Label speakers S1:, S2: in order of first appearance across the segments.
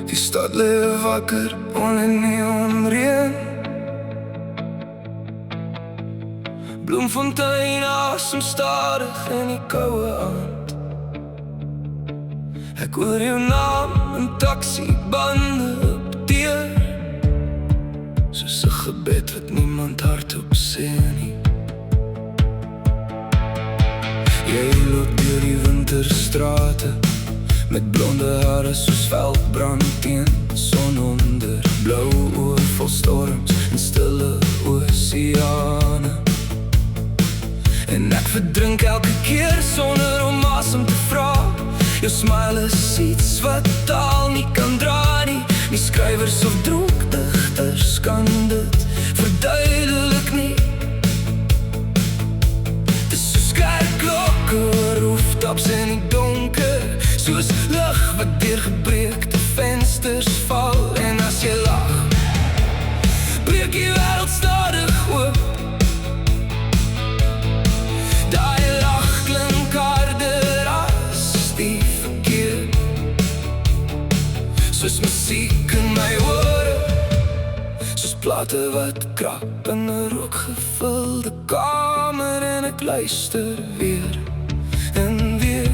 S1: Die stad lê wakker onder neonreën. Bloemfontein asem stadig in die koue aand. Ek hoor jou naam in taxi-bande op deur, soos 'n gebed wat niemand hardop sê nie. Jy loop deur die winterstrate met blonde hare soos veldbrand teen son onder. Blou oë vol storms en stille oseane. En ek verdrink elke keer sonder om asem te vra. Jou smile is iets wat taal nie kan dra nie. Nie skrywers of dronkdigters kan dit verduidelik nie. Dis soos kerkklokke oor rooftops in die donker, soos lig wat deur gebreekte vensters val. En as jy lag, breek die wêreld stadig oop. Daai lach klink harder as die verkeer, soos musiek in my ore, soos plate wat krap in 'n rookgevulde kamer. En ek luister weer en weer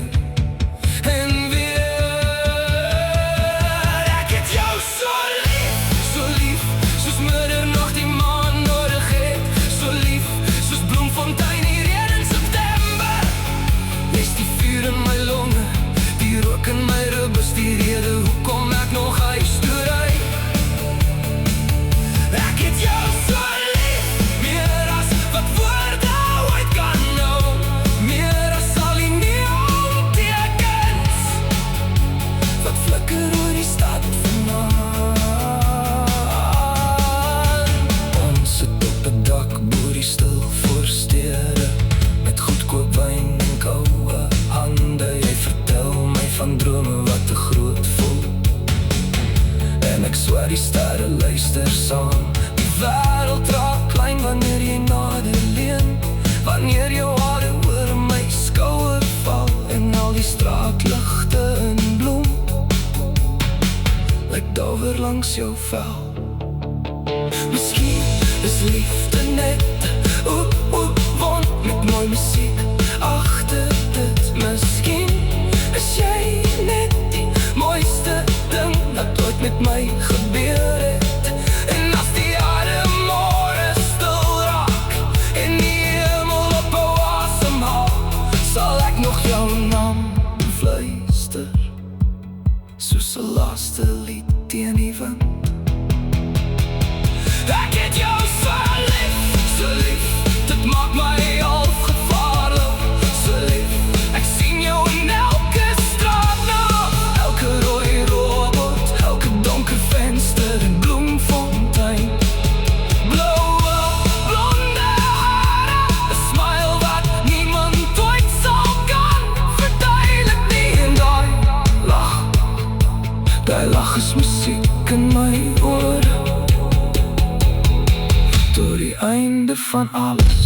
S1: en weer. Ek het jou so lief, soos middernag die maan nodig het. So lief, soos Bloemfontein hier in September. Jy's die vuur in my longe, die rook in my ribbes, die rede hoekom ek nog huis toe ry. Ek het jou so lief, meer as wat woorde ooit kan nou. Meer as al die neontekens wat flikker oor die stad vanaand. Ons sit op 'n dak bo die stil voorstede, met goedkoop wyn en koue hande. Jy vertel my van drome wat te groot voel, en ek swear die sterre luister saam. Die wêreld raak klein wanneer jy nader leun, wanneer jou hare oor my skouer val. En al die straatligte in bloem lyk dauwer langs jou vel. Miskien is liefde net oep wond met mooi musiek agter dit. Miskien is jy net die mooiste ding dat ooit met my gebeur het. En as die aarde môre stil raak en die hemel op 'n asemhaal, sal ek nog jou naam fluister, soos 'n laaste lied teen die wind. Ek het jou so lief, dit maak my al gevaarlik. So lief, ek sien jou in elke straat nou, elke rooi robot, elke donker venster in Bloemfontein. Bloue, blonde hare, 'n smile wat niemand ooit sal kan verduidelik nie. En daai lach is musiek in my ore, tot die einde van alles.